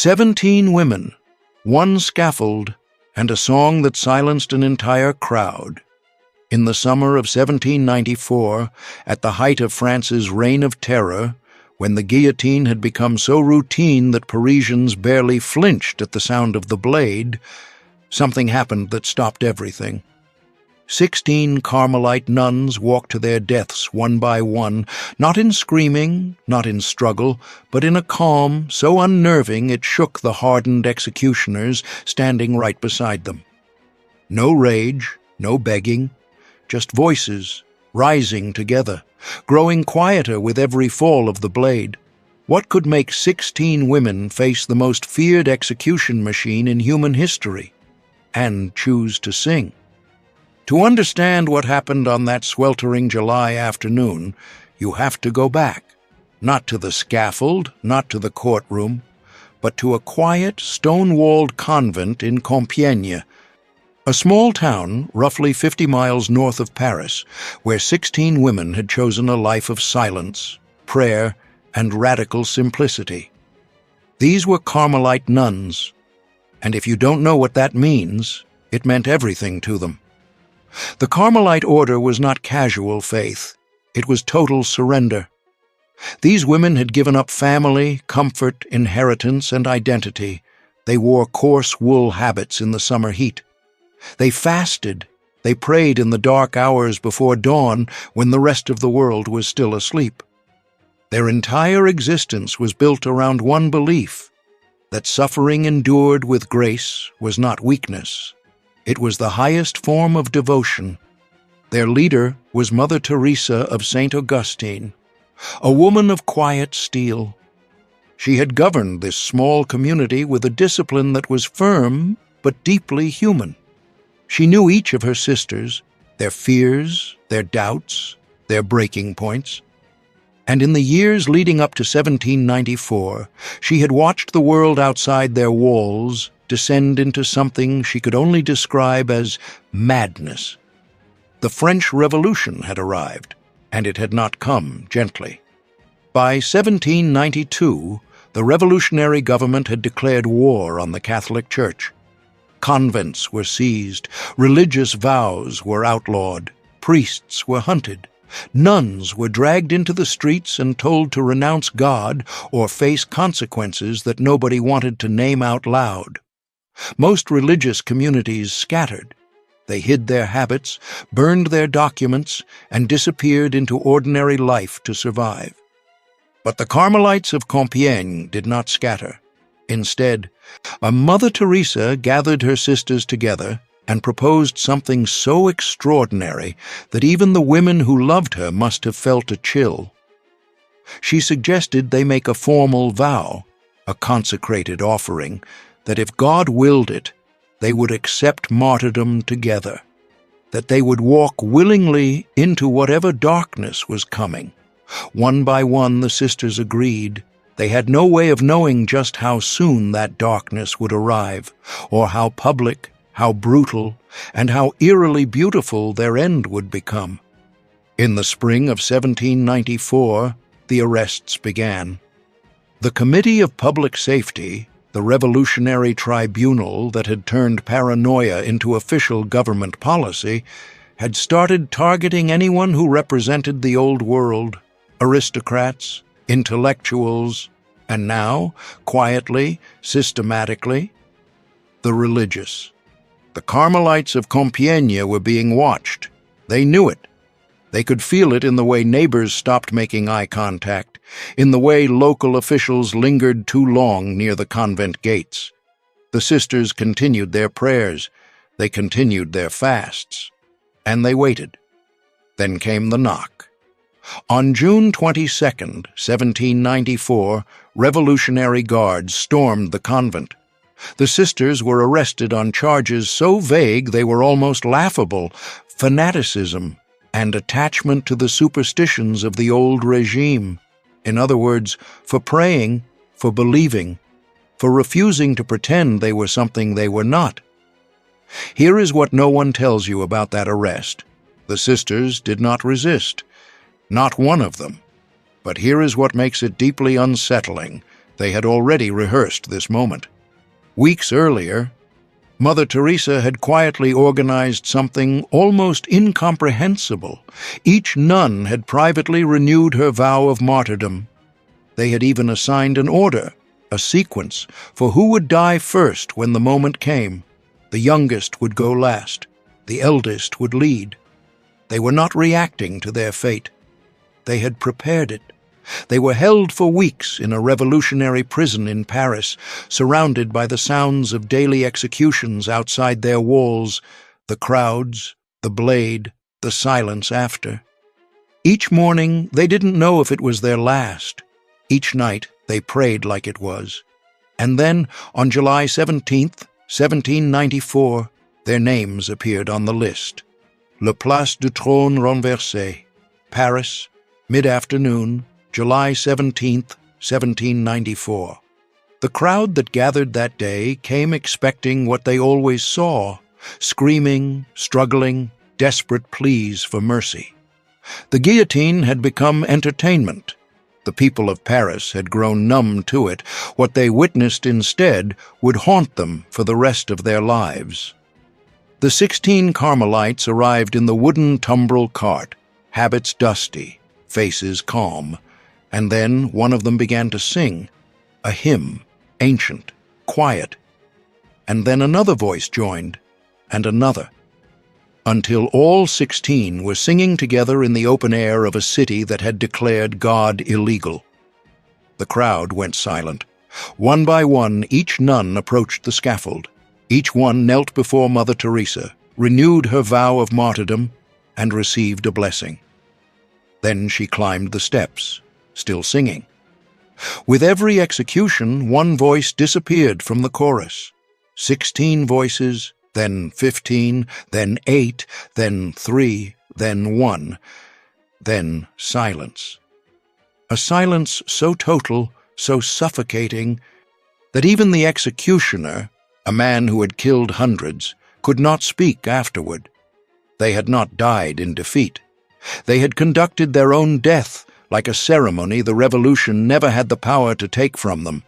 17 women, one scaffold, and a song that silenced an entire crowd. In the summer of 1794, at the height of France's reign of terror, when the guillotine had become so routine that Parisians barely flinched at the sound of the blade, something happened that stopped everything. 16 Carmelite nuns walked to their deaths one by one, not in screaming, not in struggle, but in a calm so unnerving it shook the hardened executioners standing right beside them. No rage, no begging, just voices rising together, growing quieter with every fall of the blade. What could make 16 women face the most feared execution machine in human history, and choose to sing? To understand what happened on that sweltering July afternoon, you have to go back, not to the scaffold, not to the courtroom, but to a quiet, stone-walled convent in Compiegne, a small town roughly 50 miles north of Paris, where 16 women had chosen a life of silence, prayer, and radical simplicity. These were Carmelite nuns, and if you don't know what that means, it meant everything to them. The Carmelite order was not casual faith. It was total surrender. These women had given up family, comfort, inheritance, and identity. They wore coarse wool habits in the summer heat. They fasted. They prayed in the dark hours before dawn when the rest of the world was still asleep. Their entire existence was built around one belief, that suffering endured with grace was not weakness. It was the highest form of devotion. Their leader was Mother Teresa of St. Augustine, a woman of quiet steel. She had governed this small community with a discipline that was firm but deeply human. She knew each of her sisters, their fears, their doubts, their breaking points. And in the years leading up to 1794, she had watched the world outside their walls descend into something she could only describe as madness. The French Revolution had arrived, and it had not come gently. By 1792, the revolutionary government had declared war on the Catholic Church. Convents were seized, religious vows were outlawed, priests were hunted, nuns were dragged into the streets and told to renounce God or face consequences that nobody wanted to name out loud. Most religious communities scattered. They hid their habits, burned their documents, and disappeared into ordinary life to survive. But the Carmelites of Compiègne did not scatter. Instead, a Mother Teresa gathered her sisters together and proposed something so extraordinary that even the women who loved her must have felt a chill. She suggested they make a formal vow, a consecrated offering, that if God willed it, they would accept martyrdom together, that they would walk willingly into whatever darkness was coming. One by one, the sisters agreed. They had no way of knowing just how soon that darkness would arrive, or how public, how brutal, and how eerily beautiful their end would become. In the spring of 1794, the arrests began. The Committee of Public Safety, the revolutionary tribunal that had turned paranoia into official government policy, had started targeting anyone who represented the old world, aristocrats, intellectuals, and now, quietly, systematically, the religious. The Carmelites of Compiègne were being watched. They knew it. They could feel it in the way neighbors stopped making eye contact, in the way local officials lingered too long near the convent gates. The sisters continued their prayers. They continued their fasts. And they waited. Then came the knock. On June 22nd, 1794, Revolutionary Guards stormed the convent. The sisters were arrested on charges so vague they were almost laughable: fanaticism and attachment to the superstitions of the old regime. In other words, for praying, for believing, for refusing to pretend they were something they were not. Here is what no one tells you about that arrest. The sisters did not resist, not one of them. But here is what makes it deeply unsettling. They had already rehearsed this moment. Weeks earlier, Mother Teresa had quietly organized something almost incomprehensible. Each nun had privately renewed her vow of martyrdom. They had even assigned an order, a sequence, for who would die first when the moment came. The youngest would go last. The eldest would lead. They were not reacting to their fate. They had prepared it. They were held for weeks in a revolutionary prison in Paris, surrounded by the sounds of daily executions outside their walls, the crowds, the blade, the silence after. Each morning, they didn't know if it was their last. Each night, they prayed like it was. And then, on July 17th, 1794, their names appeared on the list. Le Place du Trône Renversé, Paris, mid-afternoon, July 17th, 1794. The crowd that gathered that day came expecting what they always saw, screaming, struggling, desperate pleas for mercy. The guillotine had become entertainment. The people of Paris had grown numb to it. What they witnessed instead would haunt them for the rest of their lives. The 16 Carmelites arrived in the wooden tumbrel cart, habits dusty, faces calm, and then one of them began to sing, a hymn, ancient, quiet. And then another voice joined, and another, until all 16 were singing together in the open air of a city that had declared God illegal. The crowd went silent. One by one, each nun approached the scaffold. Each one knelt before Mother Teresa, renewed her vow of martyrdom, and received a blessing. Then she climbed the steps, still singing. With every execution, one voice disappeared from the chorus. 16 voices, then 15, then 8, then 3, then 1, then silence. A silence so total, so suffocating, that even the executioner, a man who had killed hundreds, could not speak afterward. They had not died in defeat. They had conducted their own death, like a ceremony the revolution never had the power to take from them.